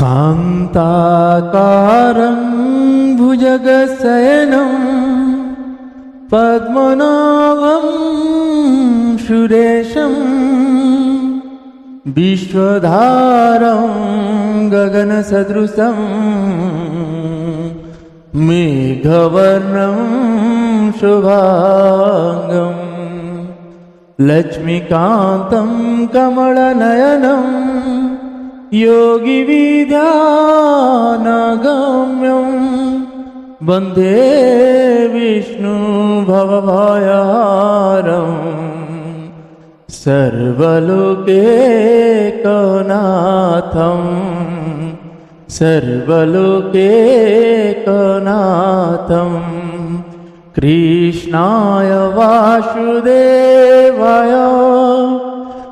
शान्ताकारं भुजगशयनं पद्मनाभं सुरेशं विश्वधारं गगनसदृशं मेघवर्णं शुभांगं लक्ष्मीकान्तं कमलनयनं योगिविद्यानगम्यं वन्दे विष्णु भवभयहारं सर्वलोकैकनाथं सर्वलोकैकनाथं कृष्णाय वासुदेवाय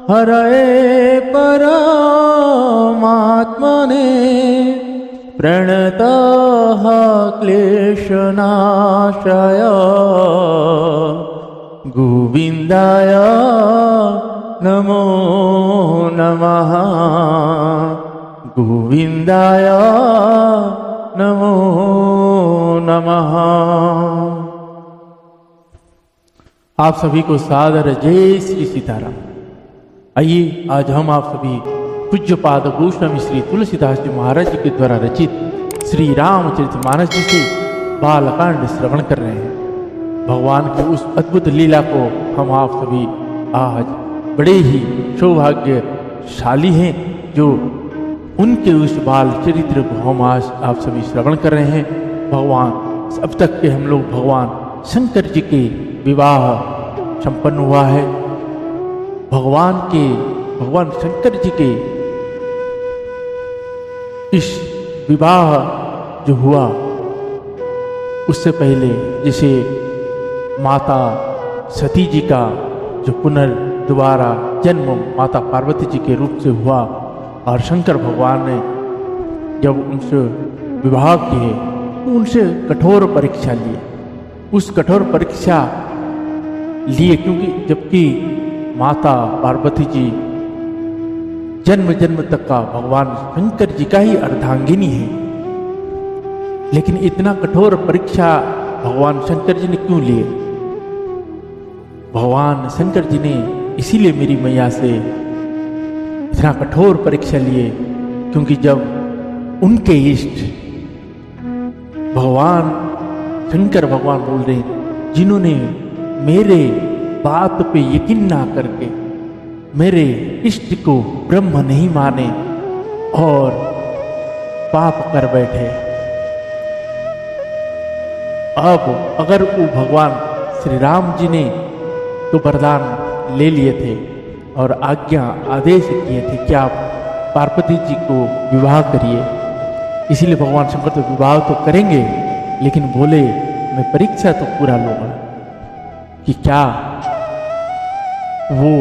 हरये परमात्मने प्रणतः क्लेशनाशाय गोविन्दाय नमो नमः गोविन्दाय नमो नमः। आप सभी को सादर जय श्री सीताराम। आइए आज हम आप सभी पूज्यपाद गोस्वामी श्री तुलसीदास जी महाराज जी के द्वारा रचित श्री रामचरितमानस जी से बालकांड श्रवण कर रहे हैं। भगवान की उस अद्भुत लीला को हम आप सभी आज बड़े ही सौभाग्यशाली हैं जो उनके उस बाल चरित्र को हम आज आप सभी श्रवण कर रहे हैं। भगवान अब तक के हम लोग भगवान शंकर जी के विवाह संपन्न हुआ है। भगवान शंकर जी के इस विवाह जो हुआ उससे पहले जैसे माता सती जी का जो दोबारा जन्म माता पार्वती जी के रूप से हुआ और शंकर भगवान ने जब उनसे विवाह किए तो उनसे कठोर परीक्षा लिए। उस कठोर परीक्षा लिए क्योंकि जबकि माता पार्वती जी जन्म जन्म तक का भगवान शंकर जी का ही अर्धांगिनी है, लेकिन इतना कठोर परीक्षा भगवान शंकर जी ने क्यों लिए? भगवान शंकर जी ने इसीलिए मेरी मैया से इतना कठोर परीक्षा लिए क्योंकि जब उनके इष्ट भगवान शंकर भगवान बोल रहे जिन्होंने मेरे बात पे यकीन ना करके मेरे इष्ट को ब्रह्म नहीं माने और पाप कर बैठे, अब अगर वो भगवान श्री राम जी ने तो वरदान ले लिए थे और आदेश किए थे कि आप पार्वती जी को विवाह करिए, इसीलिए भगवान शंकर तो विवाह तो करेंगे, लेकिन बोले मैं परीक्षा तो पूरा लूंगा कि क्या वो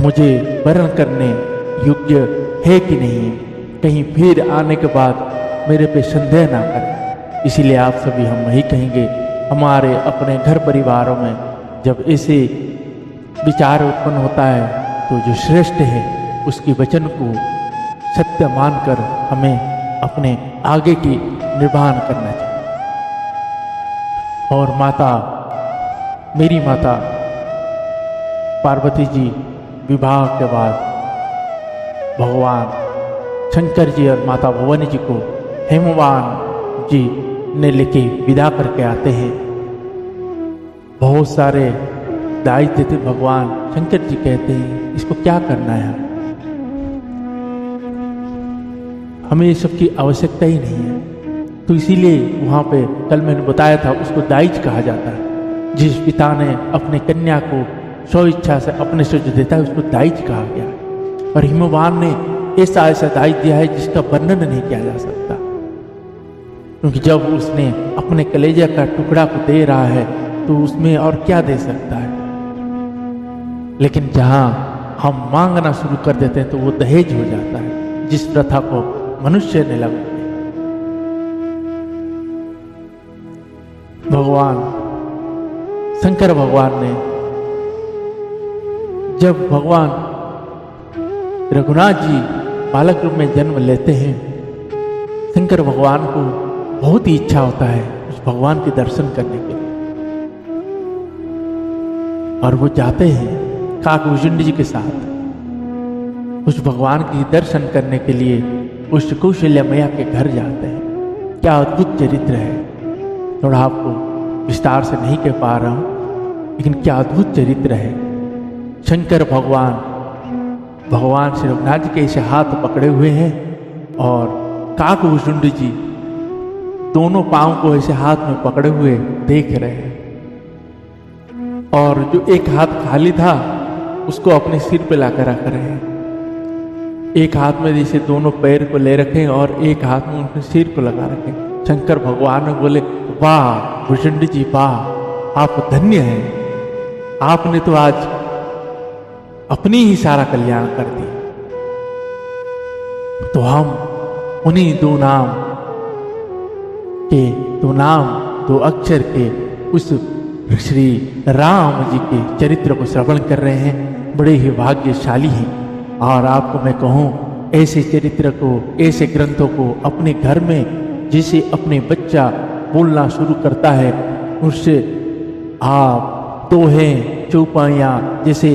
मुझे वरण करने योग्य है कि नहीं, कहीं फिर आने के बाद मेरे पे संदेह ना करें। इसीलिए आप सभी हम यही कहेंगे, हमारे अपने घर परिवारों में जब ऐसे विचार उत्पन्न होता है तो जो श्रेष्ठ है उसके वचन को सत्य मानकर हमें अपने आगे की निर्वहन करना चाहिए। और मेरी माता पार्वती जी विवाह के बाद भगवान शंकर जी और माता भवानी जी को हेमवान जी ने लेके विदा करके आते हैं। बहुत सारे दायित्व थे, भगवान शंकर जी कहते हैं इसको क्या करना है, हमें ये सब की आवश्यकता ही नहीं है। तो इसीलिए वहाँ पे कल मैंने बताया था उसको दाइज कहा जाता है। जिस पिता ने अपने कन्या को स्व इच्छा से अपने से जो देता है उसको दाइज कहा गया। और हिमवान ने ऐसा दाइज दिया है जिसका वर्णन नहीं किया जा सकता, क्योंकि जब उसने अपने कलेजा का टुकड़ा को दे रहा है तो उसमें और क्या दे सकता है। लेकिन जहाँ हम मांगना शुरू कर देते हैं तो वो दहेज हो जाता है, जिस प्रथा को मनुष्य ने लागू किया। भगवान शंकर भगवान ने जब भगवान रघुनाथ जी बालक रूप में जन्म लेते हैं, शंकर भगवान को बहुत ही इच्छा होता है उस भगवान के दर्शन करने के लिए, और वो जाते हैं काकभूषुंड जी के साथ उस भगवान के दर्शन करने के लिए उस कौशल्या मैया के घर जाते हैं। क्या अद्भुत चरित्र है, थोड़ा आपको विस्तार से नहीं कह पा रहा हूं, लेकिन क्या अद्भुत चरित्र है। शंकर भगवान श्री रघुनाथ जी के ऐसे हाथ पकड़े हुए हैं और काकभूषुंड जी दोनों पांव को ऐसे हाथ में पकड़े हुए देख रहे हैं, और जो एक हाथ खाली था उसको अपने सिर पे लाकर रख रहे हैं। एक हाथ में जैसे दोनों पैर को ले रखे और एक हाथ में उनके सिर को लगा रखे। शंकर भगवान ने बोले, वाह भूषुंड जी वाह, आप धन्य हैं, आपने तो आज अपनी ही सारा कल्याण कर दिया। तो हम उन्हीं दो अक्षर के उस श्री राम जी के चरित्र को श्रवण कर रहे हैं, बड़े ही भाग्यशाली हैं। और आपको मैं कहूँ, ऐसे चरित्र को, ऐसे ग्रंथों को अपने घर में जिसे अपने बच्चा बोलना शुरू करता है, उससे आप दोहें चौपाइयाँ जैसे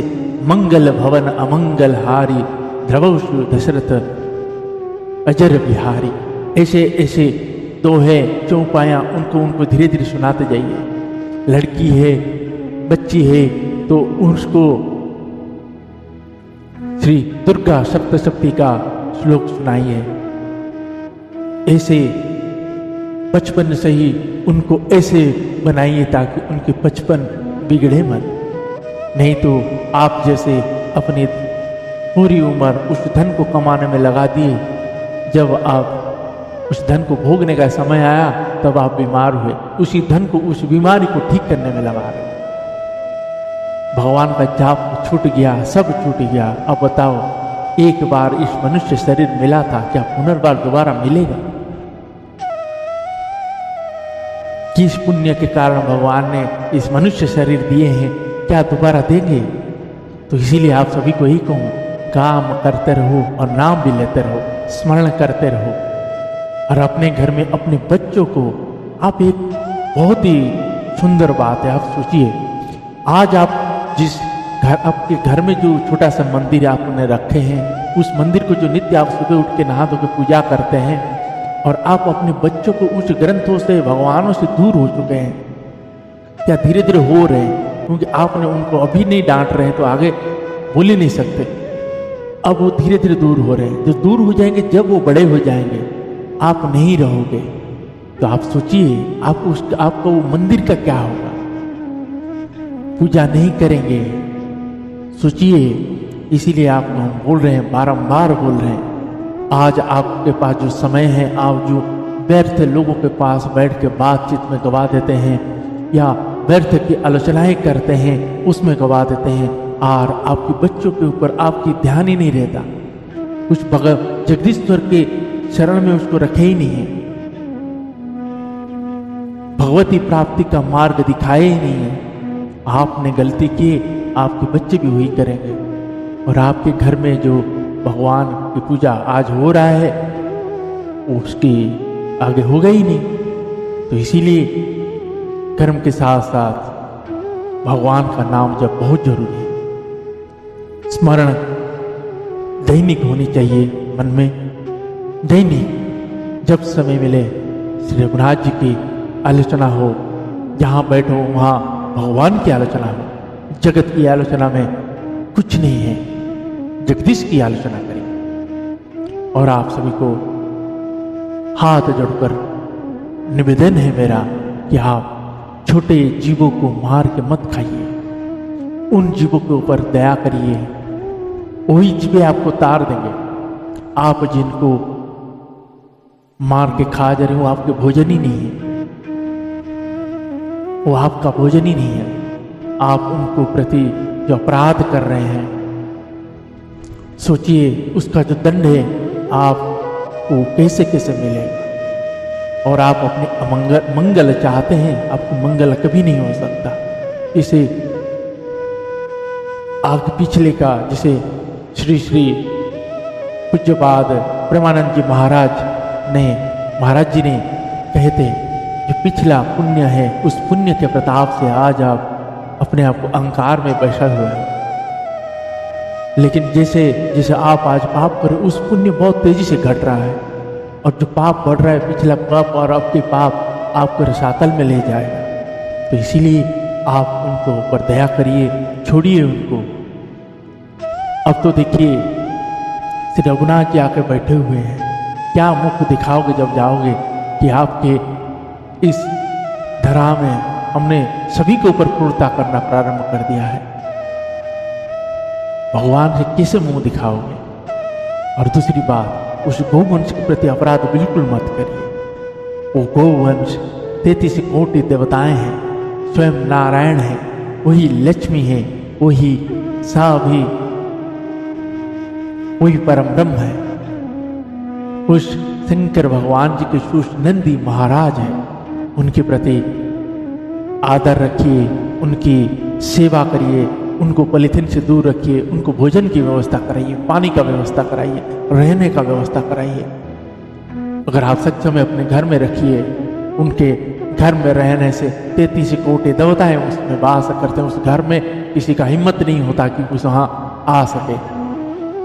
मंगल भवन अमंगल हारी ध्रुवशु दशरथ अजर बिहारी, ऐसे ऐसे दोहे चौपाइयाँ उनको धीरे धीरे सुनाते जाइए। लड़की है, बच्ची है तो उसको श्री दुर्गा सप्तशती का श्लोक सुनाइए। ऐसे बचपन से ही उनको ऐसे बनाइए ताकि उनके बचपन बिगड़े मत। नहीं तो आप जैसे अपनी पूरी उम्र उस धन को कमाने में लगा दिए, जब आप उस धन को भोगने का समय आया तब आप बीमार हुए, उसी धन को, उस बीमारी को ठीक करने में लगा रहे। भगवान का जाप छूट गया, सब छूट गया। अब बताओ, एक बार इस मनुष्य शरीर मिला था, क्या पुनर्बार दोबारा मिलेगा? किस पुण्य के कारण भगवान ने इस मनुष्य शरीर दिए हैं, क्या दोबारा देंगे? तो इसीलिए आप सभी को ही कहूं, काम करते रहो और नाम भी लेते रहो, स्मरण करते रहो। और अपने घर में अपने बच्चों को आप, एक बहुत ही सुंदर बात है, आप सोचिए, आज आप जिस घर, आपके घर में जो छोटा सा मंदिर आपने रखे हैं, उस मंदिर को जो नित्य आप सुबह उठ के नहा धो के पूजा करते हैं, और आप अपने बच्चों को उस ग्रंथों से, भगवानों से दूर हो चुके हैं, क्या धीरे धीरे हो रहे हैं, क्योंकि आपने उनको अभी नहीं डांट रहे हैं तो आगे बोल ही नहीं सकते। अब वो धीरे धीरे दूर हो रहे हैं। जो दूर हो जाएंगे, जब वो बड़े हो जाएंगे, आप नहीं रहोगे, तो आप सोचिए आपका वो मंदिर का क्या होगा? पूजा नहीं करेंगे, सोचिए। इसीलिए आपको हम बोल रहे हैं, बारंबार बोल रहे हैं, आज आपके पास जो समय है, आप जो व्यर्थ लोगों के पास बैठ के बातचीत में गवा देते हैं, या व्यर्थ की आलोचनाएं करते हैं उसमें गवा देते हैं, और आपके बच्चों के ऊपर आपकी ध्यान ही नहीं रहता, कुछ जगदीश्वर के शरण में उसको रखे ही नहीं है, भगवती प्राप्ति का मार्ग दिखाए ही नहीं है। आपने गलती की, आपके बच्चे भी वही करेंगे, और आपके घर में जो भगवान की पूजा आज हो रहा है, उसकी आगे होगा ही नहीं। तो इसीलिए कर्म के साथ साथ भगवान का नाम जप बहुत जरूरी है। स्मरण दैनिक होनी चाहिए मन में, दैनिक जब समय मिले श्री रघुनाथ जी की आलोचना हो, जहाँ बैठो वहाँ भगवान की आलोचना हो। जगत की आलोचना में कुछ नहीं है, जगदीश की आलोचना करें। और आप सभी को हाथ जोड़कर निवेदन है मेरा कि आप छोटे जीवों को मार के मत खाइए, उन जीवों के ऊपर दया करिए, वही जीवें आपको तार देंगे। आप जिनको मार के खा जा रहे हो, आपके भोजन ही नहीं है, वो आपका भोजन ही नहीं है। आप उनको प्रति जो अपराध कर रहे हैं, सोचिए उसका जो दंड है आपको कैसे कैसे मिलेगा। और आप अपने मंगल चाहते हैं, आपको मंगल कभी नहीं हो सकता। इसे आपके पिछले का, जिसे श्री श्री पूज्यपाद ब्रह्मानंद जी महाराज जी ने कहते जो पिछला पुण्य है उस पुण्य के प्रताप से आज आप अपने आप को अहंकार में बैठे हुए हैं, लेकिन जैसे जैसे आप आज पाप करें उस पुण्य बहुत तेजी से घट रहा है, और जो पाप बढ़ रहा है पिछला पाप और अब के पाप आपको रसातल में ले जाएगा। तो इसीलिए आप उनको ऊपर दया करिए, छोड़िए उनको। अब तो देखिए श्री रघुनाथ जी आकर बैठे हुए हैं, क्या मुख दिखाओगे जब जाओगे कि आपके इस धरा में हमने सभी के ऊपर क्रूरता करना प्रारंभ कर दिया है। भगवान से कैसे मुंह दिखाओगे? और दूसरी बात, उस गौवंश के प्रति अपराध बिल्कुल मत करिए। वो गौवंश 33 कोटि देवताएं हैं, स्वयं नारायण है, वही लक्ष्मी है, वही साभी, वही परम ब्रह्म है। उस शंकर भगवान जी के सुष नंदी महाराज हैं, उनके प्रति आदर रखिए, उनकी सेवा करिए, उनको पॉलीथीन से दूर रखिए, उनको भोजन की व्यवस्था कराइए, पानी का व्यवस्था कराइए, रहने का व्यवस्था कराइए। अगर आप सक्षम है अपने घर में रखिए, उनके घर में रहने से 33 कोटि देवताएं उसमें वास करते हैं। उस घर में किसी का हिम्मत नहीं होता कि उस वहाँ आ सके।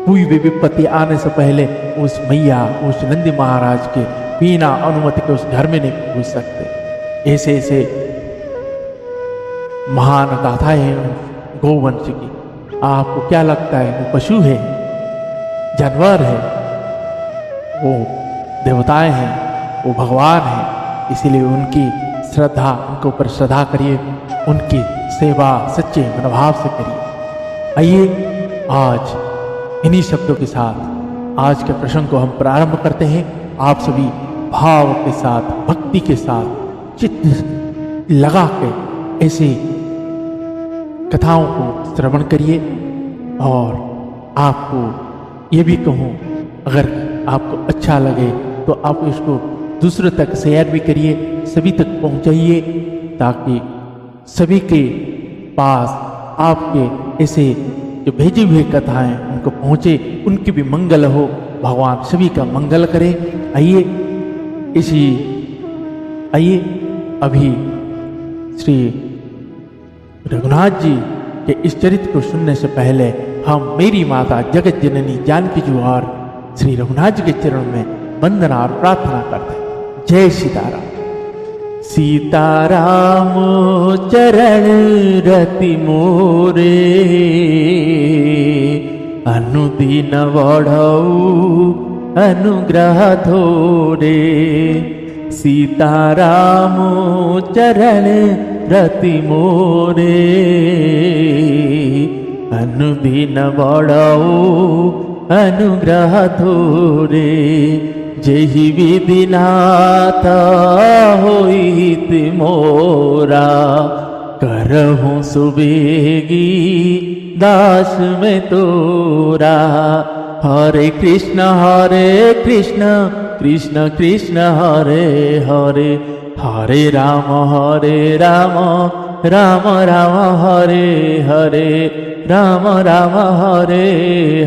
कोई भी विपत्ति आने से पहले उस मैया, उस नंदी महाराज के बिना अनुमति के उस घर में नहीं घुस सकते। ऐसे ऐसे महान गाथाएं हैं गौवंश की। आपको क्या लगता है वो पशु है, जानवर है? वो देवताएं हैं, वो भगवान है। इसीलिए उनकी श्रद्धा, उनके ऊपर श्रद्धा करिए, उनकी सेवा सच्चे मनोभाव से करिए। आइए आज इन्हीं शब्दों के साथ आज के प्रसंग को हम प्रारंभ करते हैं। आप सभी भाव के साथ, भक्ति के साथ, चित्त लगा के ऐसे कथाओं को श्रवण करिए। और आपको ये भी कहूँ, अगर आपको अच्छा लगे तो आप इसको दूसरों तक शेयर भी करिए, सभी तक पहुँचाइए, ताकि सभी के पास आपके ऐसे जो भेजी हुई कथाएं उनको पहुँचे, उनकी भी मंगल हो, भगवान सभी का मंगल करें। आइए अभी श्री रघुनाथ जी के इस चरित्र को सुनने से पहले हम मेरी माता जगत जननी जानकी जी और श्री रघुनाथ जी के चरण में वंदना और प्रार्थना करते हैं। जय सीताराम। सीताराम चरण रति मोरे, अनुदिन बढ़ऊ अनुग्रह थोरे। सीताराम चरण रति मोरे, अनुदिन बढ़ऊ अनुग्रह थोरे। जेहि विधिनाथ होइत मोरा, करहूँ सुबेगी दास में तोरा। हरे कृष्ण कृष्ण कृष्ण हरे हरे, हरे राम राम राम हरे हरे, राम राम हरे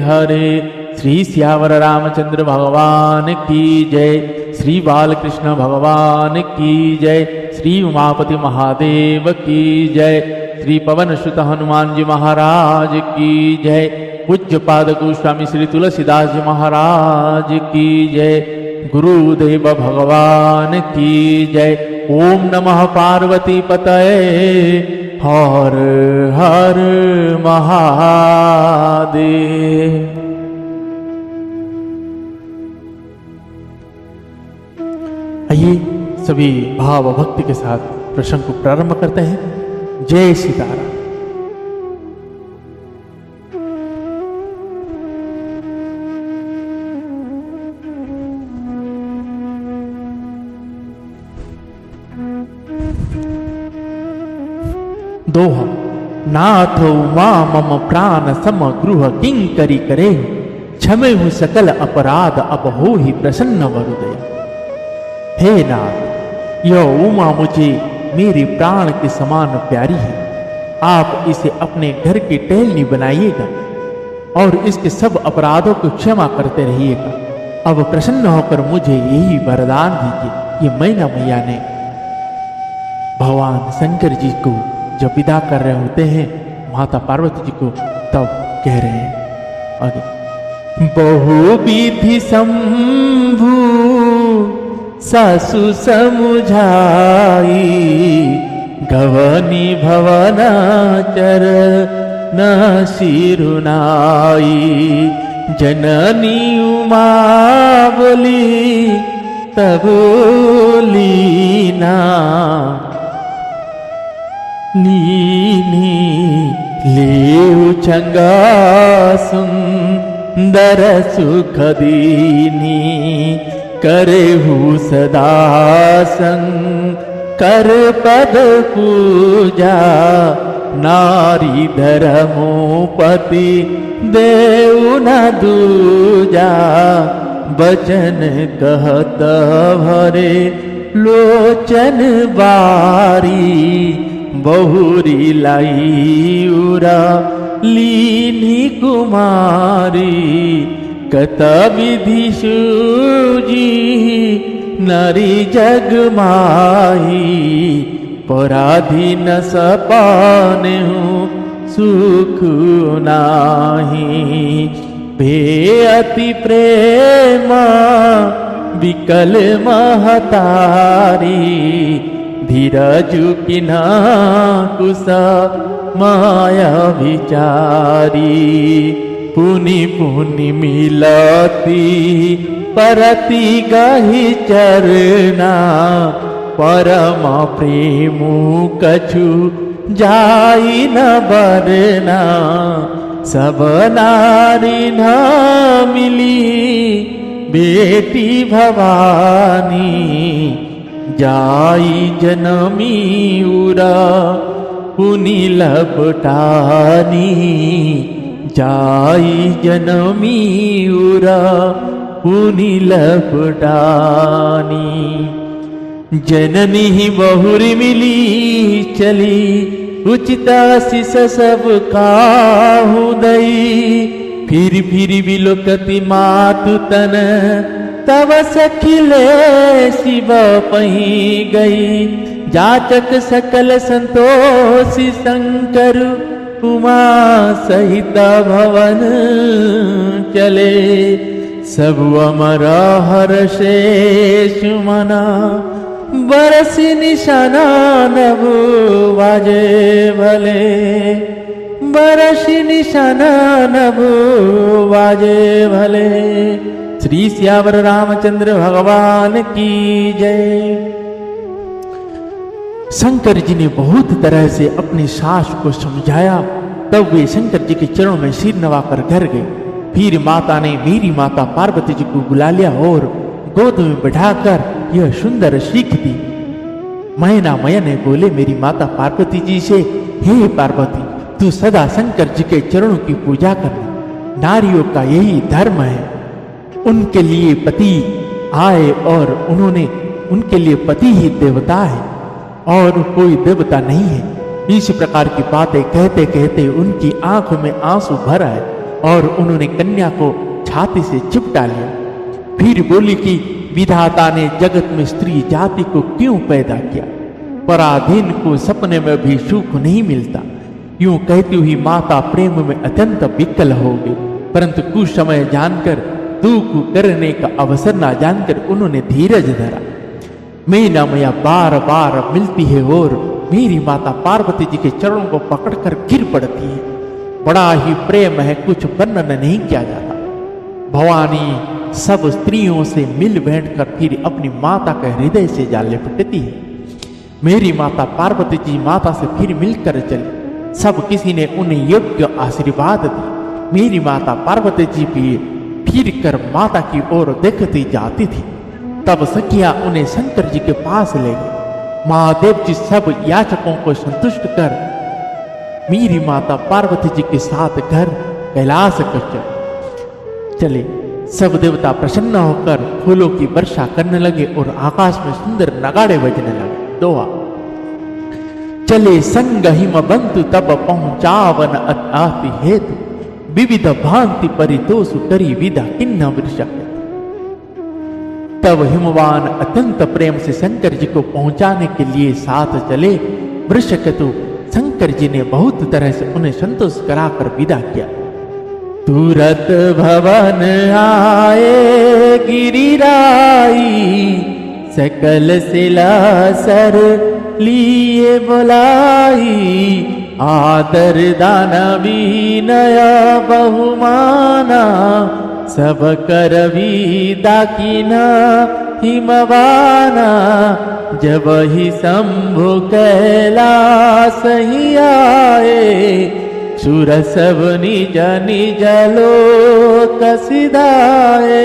हरे। श्री श्यावर रामचंद्र भगवान की जय, श्री बालकृष्ण भगवान की जय, श्री उमापति महादेव की जय, श्री पवन सुत हनुमान जी महाराज की जय, पूज्यपाद गोस्वामी श्री तुलसीदास जी महाराज की जय, गुरुदेव भगवान की जय। ओम नमः पार्वती पतये, हर हर महादेव। आइए सभी भाव भक्ति के साथ प्रसंग को प्रारंभ करते हैं। जय सीताराम। दोहा। नाथ उमा मम प्राण सम गृह किंकरी करे, क्षमे हूँ सकल अपराध अब हो ही प्रसन्न वरुदय। हे नाथ, यह उमा मुझे मेरे प्राण के समान प्यारी है। आप इसे अपने घर की टहलनी बनाइएगा और इसके सब अपराधों को क्षमा करते रहिएगा। अब प्रसन्न होकर मुझे यही वरदान दीजिए। ये मैना मैया ने भगवान शंकर जी को जब विदा कर रहे होते हैं माता पार्वती जी को, तब कह रहे हैं आगे, बहुविधि शंभु सासु समुझाई, गवनी भवनाचर न सिरुनाई, जननी उमा बोली तब लीना, लीनी लेउ चंगा सुंदर सुख दीनी, करेहु सदा कर पद पूजा, नारी धर्मोपति देव न दूजा, बचन कहत भरे लोचन बारी, बहुरी लाई उरा लीनी कुमारी, कत विधि सूजी नारी जग माही, पराधीन सपाने सुख नाही, बेअति प्रेम विकल महतारी, धीरजु किन्हा कुसा माया विचारी, पुनि पुनि मिलती परति गहि चरना, परम प्रेम कछु जाई न बरना, सब नारी न मिली बेटी भवानी, जाई जनमी उरा पुनि लपटानी, जाई जनमी उरा पुनि लपटानी, जननी ही बहुरी मिली चली, उचिता शिष सब काहू दई, फिर विलोकति मातु तन, तब सखिले शिव पही गई, जाचक सकल संतोषी शंकर, उमा सहित भवन चले, सब अमर हर्षे सुमना, बरसी निशाना नभु बाजे भले, बरसी निशाना नभु बाजे भले। श्री सियावर रामचंद्र भगवान की जय। शंकर जी ने बहुत तरह से अपनी सास को समझाया, तब वे शंकर जी के चरणों में सिर नवाकर घर गए। फिर माता ने मेरी माता पार्वती जी को बुला लिया और गोद में बैठाकर यह सुंदर सीख दी। मैना ने बोले मेरी माता पार्वती जी से, हे पार्वती, तू सदा शंकर जी के चरणों की पूजा करना, नारियों का यही धर्म है। उनके लिए पति आए और उनके लिए पति ही देवता है और कोई देवता नहीं है। इस प्रकार की बातें कहते कहते उनकी आंखों में आंसू भर आए और उन्होंने कन्या को छाती से चिपटा लिया। फिर बोली कि विधाता ने जगत में स्त्री जाति को क्यों पैदा किया, पराधीन को सपने में भी सुख नहीं मिलता। यूं कहती हुई माता प्रेम में अत्यंत विकल हो गई, परंतु कुछ समय जानकर दुख करने का अवसर न जानकर उन्होंने धीरज धरा। मैना मैया बार बार मिलती है और मेरी माता पार्वती जी के चरणों को पकड़कर गिर पड़ती है। बड़ा ही प्रेम है, कुछ वर्णन नहीं किया जाता। भवानी सब स्त्रियों से मिल बैठकर फिर अपनी माता के हृदय से जा लिपटती है। मेरी माता पार्वती जी माता से फिर मिलकर चली। सब किसी ने उन्हें योग्य आशीर्वाद दी। मेरी माता पार्वती जी भी फिर कर माता की ओर देखती जाती थी। तब सखिया उन्हें शंकर जी के पास ले गए। महादेव जी सब याचकों को संतुष्ट कर मेरी माता पार्वती जी के साथ घर कैलाश कर चले। सब देवता प्रसन्न होकर फूलों की वर्षा करने लगे और आकाश में सुंदर नगाड़े बजने लगे। दोहा चले संग हिम बंतु तब पहुंचावन अति हेतु, विविध भांति परितोषु करी विदा किन्ना वृषक। तब हिमवान अत्यंत प्रेम से शंकर जी को पहुंचाने के लिए साथ चले। वृषकेतु शंकर जी ने बहुत तरह से उन्हें संतोष कराकर विदा किया। तुरत भवन आए गिरिराई, सकल सिला सर लिए बुलाई। आदर दान विनय बहुमाना, सब कर विदा कीना हिमवाना। जब ही शंभु कैलास ही आए, सुर सब निज निज लोक सिधाए।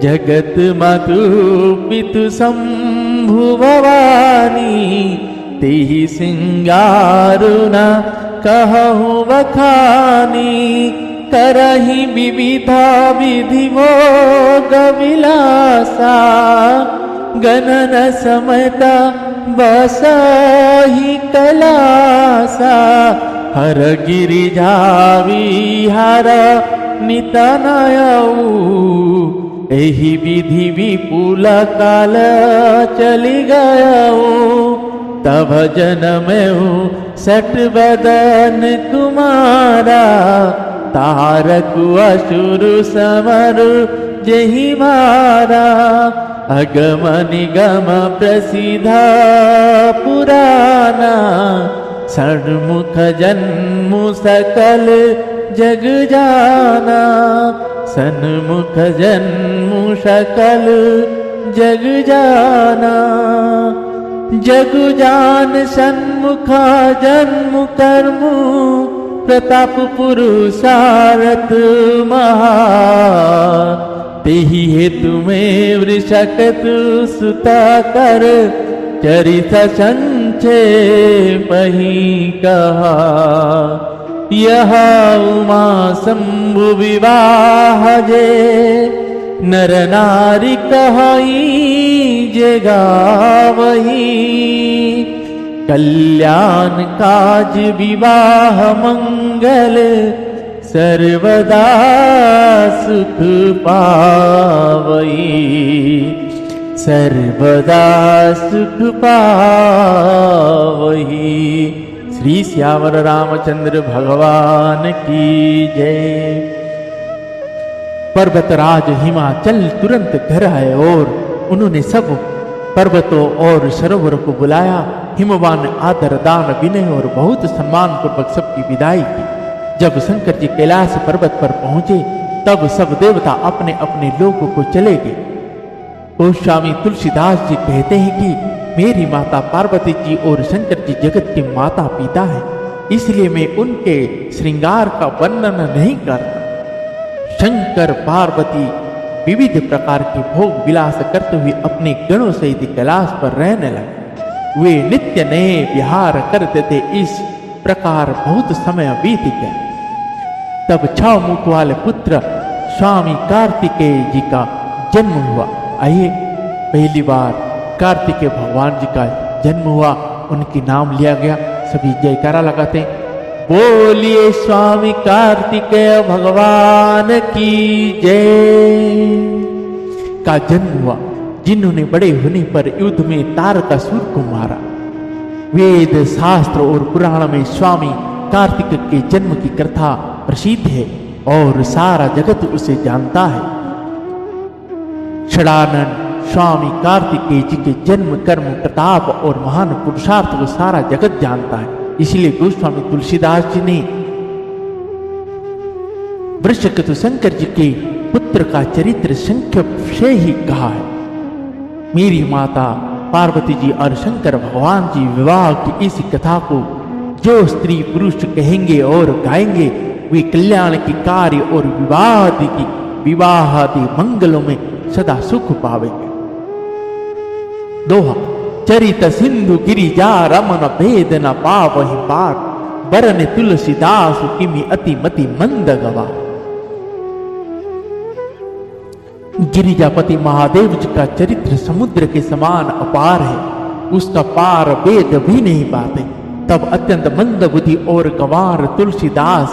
जगत मातु पितु शंभु भवानी, तेहि सिंगारुना कहूँ बखानी। करहि विविधा विधि मोग विलासा, गणन समता बसहि कैलासा। हर गिरिजा विहार नितनयऊ, एहि विधि विपुल काल चली गयऊ। तब जनमऊ सट बदन कुमारा, तारक असुर समर जहि मारा। अगम निगम प्रसिद्ध पुराना, षण्मुख जन्मु सकल जग जाना। सन्मुख जन्मु सकल जग जाना। जग जान सन्मुखा जन्मु कर्मु, प्रताप पुरुषारथ महा। तेहि हेतु में वृषकेतु सुता कर, चरित संक्षेप ही कहा। यह उमा शंभु विवाह जे, नर नारी कहाई जे गावही। कल्याण काज विवाह मंगल, सर्वदा सुख पावई। सर्वदा सुख पावई। श्री श्यावर रामचंद्र भगवान की जय। पर्वतराज हिमाचल तुरंत घर आए और उन्होंने सब पर्वतों और सरोवर को बुलाया। हिमवान आदर दान विनय और बहुत सम्मान पूर्वक सबकी विदाई की। जब शंकर जी कैलाश पर्वत पर पहुंचे, तब सब देवता अपने अपने लोकों को चले गए। गोस्वामी तुलसीदास जी कहते हैं कि मेरी माता पार्वती जी और शंकर जी जगत के माता पिता हैं, इसलिए मैं उनके श्रृंगार का वर्णन नहीं करता। शंकर पार्वती विविध प्रकार के भोग विलास करते हुए अपने गणों सहित कैलाश पर रहने लगे। वे नित्य नए विहार करते थे। इस प्रकार बहुत समय बीत गया। तब 6 मुख वाले पुत्र स्वामी कार्तिकेय जी का जन्म हुआ। आइए, पहली बार कार्तिकेय भगवान जी का जन्म हुआ, उनके नाम लिया गया। सभी जयकारा लगाते हैं, बोलिए स्वामी कार्तिकेय भगवान की जय। का जन्म हुआ, जिन्होंने बड़े होने पर युद्ध में तारकासुर को मारा। वेद शास्त्र और पुराण में स्वामी कार्तिक के जन्म की कथा प्रसिद्ध है और सारा जगत उसे जानता है। षडानंद स्वामी कार्तिकेय जी के जन्म, कर्म, प्रताप और महान पुरुषार्थ को सारा जगत जानता है। इसलिए गोस्वामी तुलसीदास जी ने वृषकेतु शंकर जी के पुत्र का चरित्र संक्षेप से ही कहा है। मेरी माता पार्वती जी और शंकर भगवान जी विवाह की इस कथा को जो स्त्री पुरुष कहेंगे और गाएंगे, वे कल्याण के कार्य और विवाहादि मंगलों में सदा सुख पावेंगे। दोहा। चरित सिंधु गिरिजा रमन भेद न पावहि पार, बरन तुलसीदास किमि अति मति मंद गवा। गिरिजापति महादेव जी का चरित्र समुद्र के समान अपार है, उसका पार वेद भी नहीं पाते। तब अत्यंत मंद बुद्धि और गंवार तुलसीदास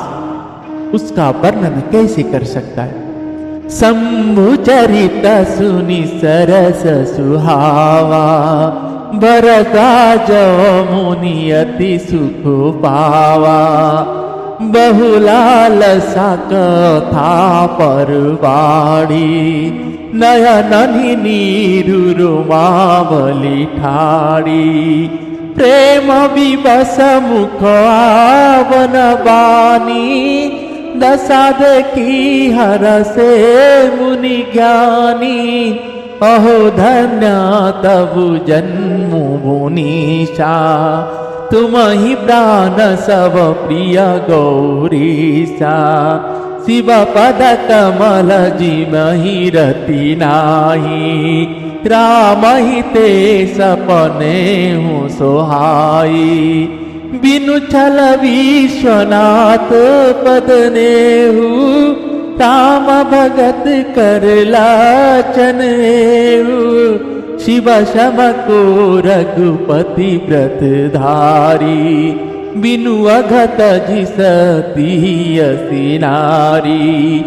उसका वर्णन कैसे कर सकता है। शंभु चरित सुनि सरस सुहावा, भरद्वाज मुनि अति सुख पावा। बहुलाल सा कथा परवाड़ी, नयन नीरु रुमावली ठाड़ी। प्रेम विवश मुख आवन बानी, दशा देखी हरसे मुनि ज्ञानी। अहो धन्य तबु जन्म मुनीषा, तुम ही प्राण सब प्रिय गौरीशा। शिव पद कमल जिमहि रति नाही, राम ही ते सपने हूँ सोहाई। बिनु छल विश्वनाथ पद नेहु, राम भगत कर लाचन एहु। शिव शम को रघुपति व्रत धारी, बिनु अघत जिसती असी नारी।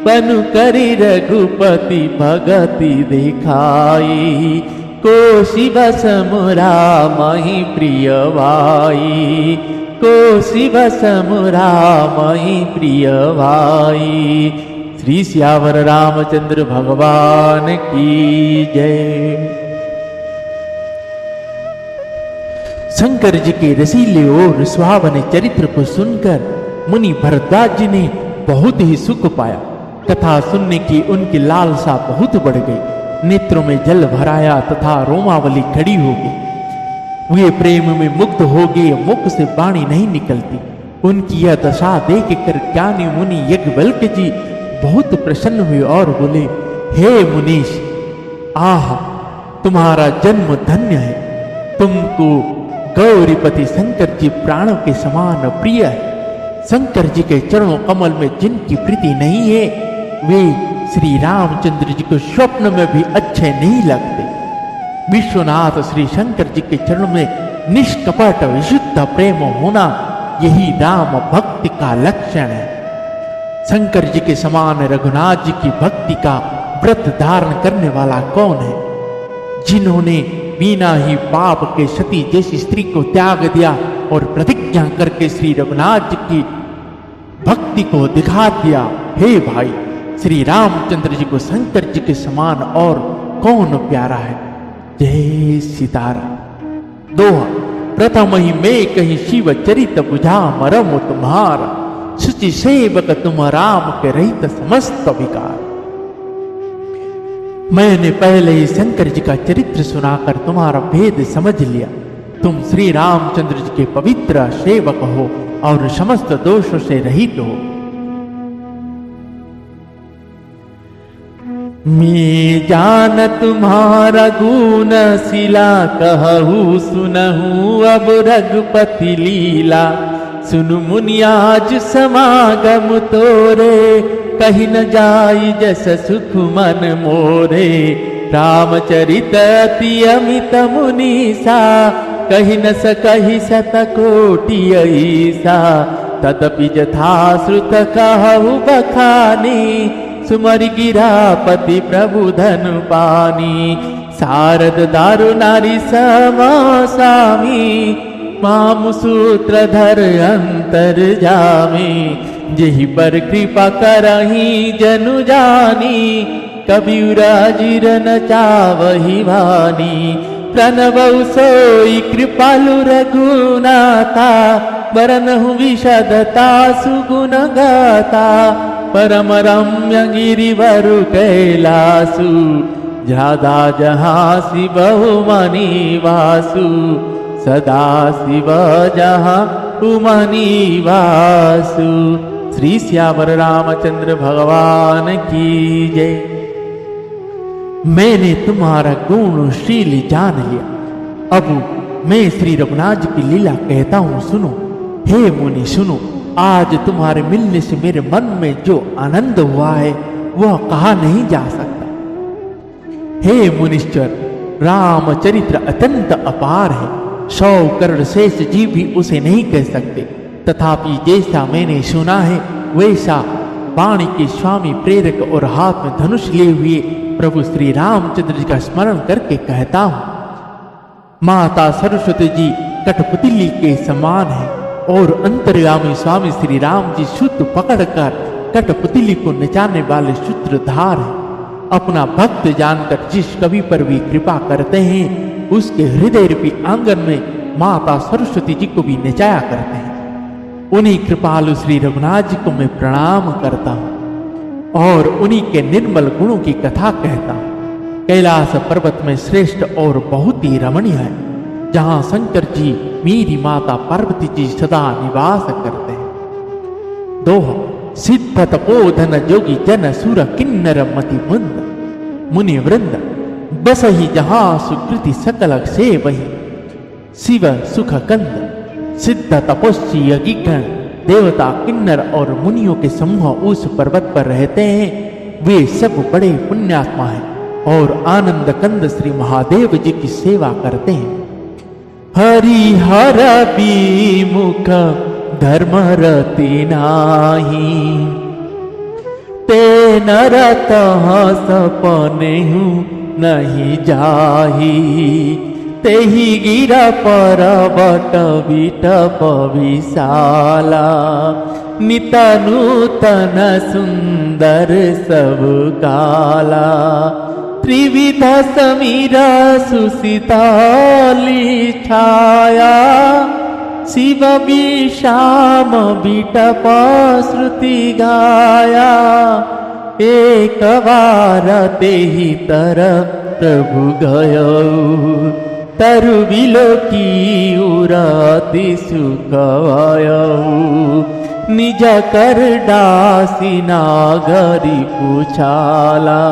बनु करि रघुपति भगति दिखाई, को शिव सम राम ही प्रिय भाई। को शिव सम राम ही प्रिय भाई। श्री सियावर रामचंद्र भगवान की जय। शंकर जी के रसीले और सुहावने चरित्र को सुनकर मुनि भरद्वाज जी ने बहुत ही सुख पाया। कथा सुनने की उनकी लालसा बहुत बढ़ गई। नेत्रों में जल भराया तथा रोमावली खड़ी हो गई। वे प्रेम में मुग्ध हो गए, मुख से वाणी नहीं निकलती। उनकी यह दशा देख कर ज्ञानी मुनि यज्ञवल्क जी बहुत प्रसन्न हुए और बोले, हे मुनीश, आह तुम्हारा जन्म धन्य है। तुमको गौरीपति शंकर जी प्राणों के समान प्रिय है। शंकर जी के चरणों कमल में जिनकी प्रीति नहीं है, वे श्री रामचंद्र जी को स्वप्न में भी अच्छे नहीं लगते। विश्वनाथ श्री शंकर जी के चरणों में निष्कपट विशुद्ध प्रेम होना, यही राम भक्ति का लक्षण है। शंकर जी के समान रघुनाथ जी की भक्ति का व्रत धारण करने वाला कौन है? जिन्होंने बिना ही पाप के सती जैसी स्त्री को त्याग दिया और प्रतिज्ञा करके श्री रघुनाथ जी की भक्ति को दिखा दिया। हे भाई, श्री रामचंद्र जी को शंकर जी के समान और कौन प्यारा है? जय सीताराम। दोहा। प्रथम ही मैं कहीं शिव चरित बुझा मरम तुम्हारा, शुचि सेवक तुम राम के रहित समस्त विकार। मैंने पहले ही शंकर जी का चरित्र सुनाकर तुम्हारा भेद समझ लिया। तुम श्री रामचंद्र जी के पवित्र सेवक हो और समस्त दोषों से रहित हो। मैं जान तुम्हारा गुण शिला, कहूँ सुनहूँ अब रघुपति लीला। सुनु मुनि आज समागम तोरे, कहीं न जाई जस सुख मन मोरे। रामचरित अति अमित मुनीसा, कहीं न सकहि शतकोटि ऐसा। तदपि जथा श्रुत कहु बखानी, सुमर गिरापति प्रभु धनु पानी। शारद दारु नारी समासामी, मामु सूत्रधर अंतर जामी। जेहि पर कृपा करही जनु जानी, कबीर अजिर न चावहि वानी। प्रणवउ सोई कृपालु रघुनाथा, बरनहु विशदता सुगुण गाथा। परम रम्य गिरिवरु कैलासु, जादा जहाँ शिवहु मनि वासु। सदा शिव जहाँ उमनि वासु। श्री सियावर रामचंद्र भगवान की जय। मैंने तुम्हारा गुणशील जान लिया। अब मैं श्री रघुनाथ जी की लीला कहता हूँ, सुनो। हे मुनि सुनो, आज तुम्हारे मिलने से मेरे मन में जो आनंद हुआ है वह कहा नहीं जा सकता। हे मुनिश्चर, रामचरित्र अत्यंत अपार है। 100 करोड़ शेष जीव भी उसे नहीं कह सकते। तथापि जैसा मैंने सुना है वैसा वाणी के स्वामी प्रेरक और हाथ में धनुष लिए हुए प्रभु श्री रामचंद्र जी का स्मरण करके कहता हूं, माता सरस्वती जी कठपुतली के समान है और अंतर्यामी स्वामी श्री राम जी शुद्ध पकड़कर कठपुतली को नचाने वाले सूत्रधार हैं। अपना भक्त जानकर जिस कवि पर भी कृपा करते हैं उसके हृदय रूपी आंगन में माता सरस्वती जी को भी नचाया करते हैं। उन्हीं कृपालु श्री रघुनाथ जी को मैं प्रणाम करता हूँ और उन्हीं के निर्मल गुणों की कथा कहता हूँ। कैलाश पर्वत में श्रेष्ठ और बहुत ही रमणीय है, जहाँ शंकर जी मेरी माता पार्वती जी सदा निवास करते हैं। दोहा, सिद्ध तपोधन जोगी जन सुर किन्नर मति मुंद मुनि वृंद बस ही जहाँ सुकृति सकल से वही शिव सुख कंद। सिद्ध तपस्वी यज्ञगण देवता किन्नर और मुनियों के समूह उस पर्वत पर रहते हैं। वे सब बड़े पुण्यात्मा हैं और आनंद कंद श्री महादेव जी की सेवा करते हैं। हरिहर विमुख धर्म रति नाही, ते नरत सपने नहीं जाही। तेहि गिरा पर्वत विटप विशाला, नित नूतन सुंदर सब काला। त्रिविध समीरा सुसिताली छाया, शिव विषाम विटप श्रुति गाया। एक बार तेहि तर प्रभु गयौ, तरु बिलो की उराति सुखवायौ। निज कर दासी नागरी पुछाला,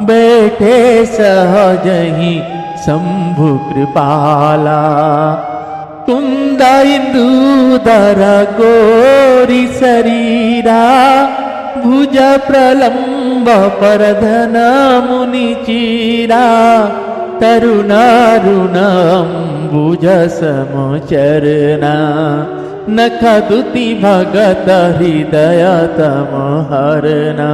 बैठे सहजहि शंभु कृपाला। कुंद इंदुदर गोरी शरीरा, भुज प्रलंब परधन मुनि चीरा। तरुणारुण अम्बुज समचरना, नख दुति भगत हृदय तम हरना।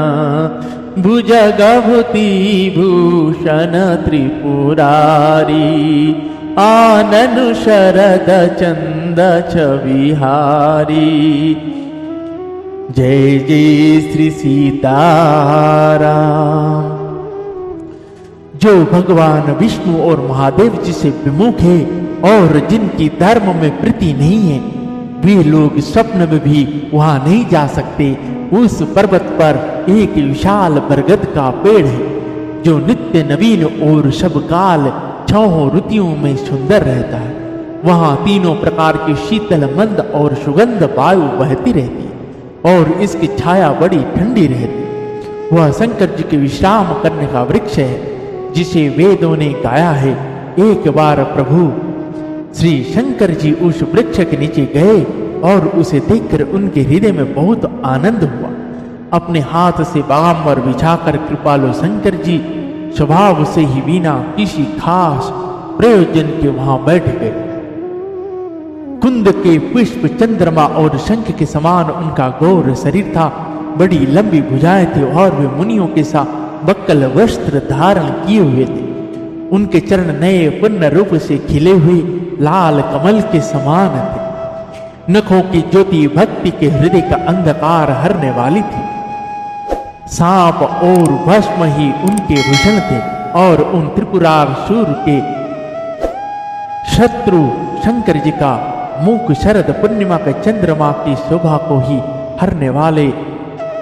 भुज गभूति भूषण त्रिपुरारी, आनन शरद चंद छविहारी। जय जय श्री सीताराम। जो भगवान विष्णु और महादेव जी से विमुख है और जिनकी धर्म में प्रीति नहीं है, वे लोग स्वप्न में भी वहां नहीं जा सकते। उस पर्वत पर एक विशाल बरगद का पेड़ है जो नित्य नवीन और सब काल 6 ऋतुओं में सुंदर रहता है। वहां तीनों प्रकार की शीतल मंद और सुगंध वायु बहती रहती है और इसकी छाया बड़ी ठंडी रहती। वह शंकर जी के विश्राम करने का वृक्ष है जिसे वेदों ने गाया है। एक बार प्रभु श्री शंकर जी उस वृक्ष के नीचे गए और उसे देखकर उनके हृदय में बहुत आनंद हुआ। अपने हाथ से बागंबर बिछाकर कृपालु शंकर जी स्वभाव से ही बिना किसी खास प्रयोजन के वहां बैठ गए। कुंद के पुष्प चंद्रमा और शंख के समान उनका गौर शरीर था, बड़ी लंबी भुजाएं थी और वे मुनियों के साथ बक्कल वस्त्र धारण किए हुए थे। उनके चरण नए पूर्ण रूप से खिले हुए लाल कमल के समान थे। नखों की ज्योति भक्ति के हृदय का अंधकार हरने वाली थी। सांप और भस्म ही उनके भूषण थे और उन त्रिपुरासुर के शत्रु शंकर जी का मुख शरद पूर्णिमा के चंद्रमा की शोभा को ही हरने वाले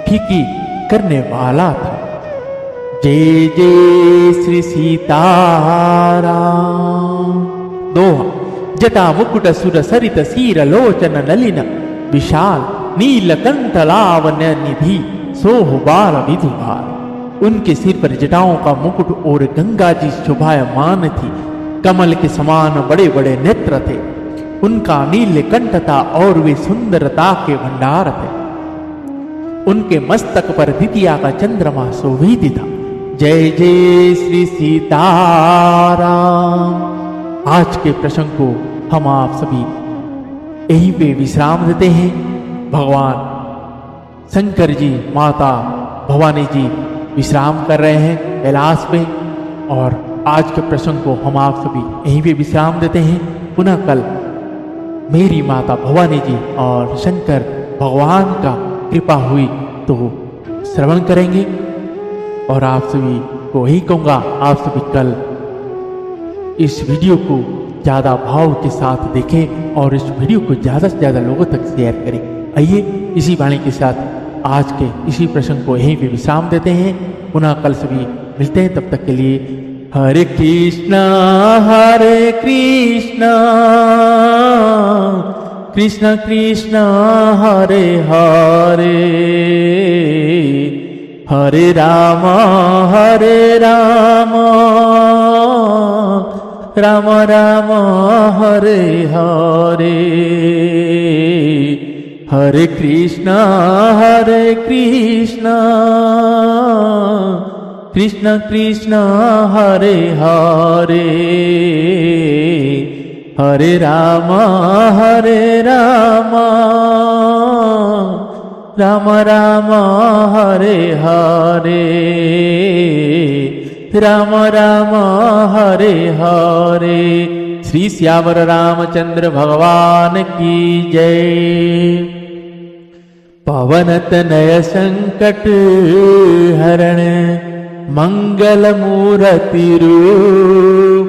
फीकी करने वाला था। जय जय श्री सीताराम। दोहा, जटा मुकुट सुर सरित सीर लोचन नलिन, विशाल नीलकंठ लावण्य निधि सोह बाल विधुभार। उनके सिर पर जटाओं का मुकुट और गंगा जी शोभायमान थी। कमल के समान बड़े बड़े नेत्र थे। उनका नीलकंठ था और वे सुंदरता के भंडार थे। उनके मस्तक पर द्वितीया का चंद्रमा शोभित था। जय जय श्री सीताराम। आज के प्रसंग को हम आप सभी यहीं पे विश्राम देते हैं। भगवान शंकर जी, माता भवानी जी विश्राम कर रहे हैं कैलाश में। और आज के प्रसंग को हम आप सभी यहीं पे विश्राम देते हैं। पुनः कल मेरी माता भवानी जी और शंकर भगवान का कृपा हुई तो श्रवण करेंगे। और आप सभी को यही कहूँगा, आप सभी कल इस वीडियो को ज़्यादा भाव के साथ देखें और इस वीडियो को ज़्यादा से ज़्यादा लोगों तक शेयर करें। आइए इसी वाणी के साथ आज के इसी प्रसंग को यहीं पे विश्राम देते हैं। पुनः कल सभी मिलते हैं, तब तक के लिए हरे कृष्णा कृष्ण कृष्ण हरे हरे, हरे राम राम राम हरे हरे, हरे कृष्ण कृष्ण कृष्ण हरे हरे, हरे राम राम राम हरे हरे, राम राम हरे हरे। श्री श्यावर रामचंद्र भगवान की जय। पवन तनय संकट हरण मंगल मूर्ति रूप,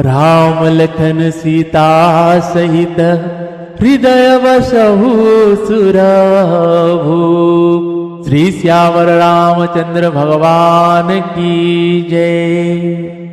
राम लखन सीता सहित हृदय वसहु सुरभूप। श्री श्यावर रामचंद्र भगवान की जय।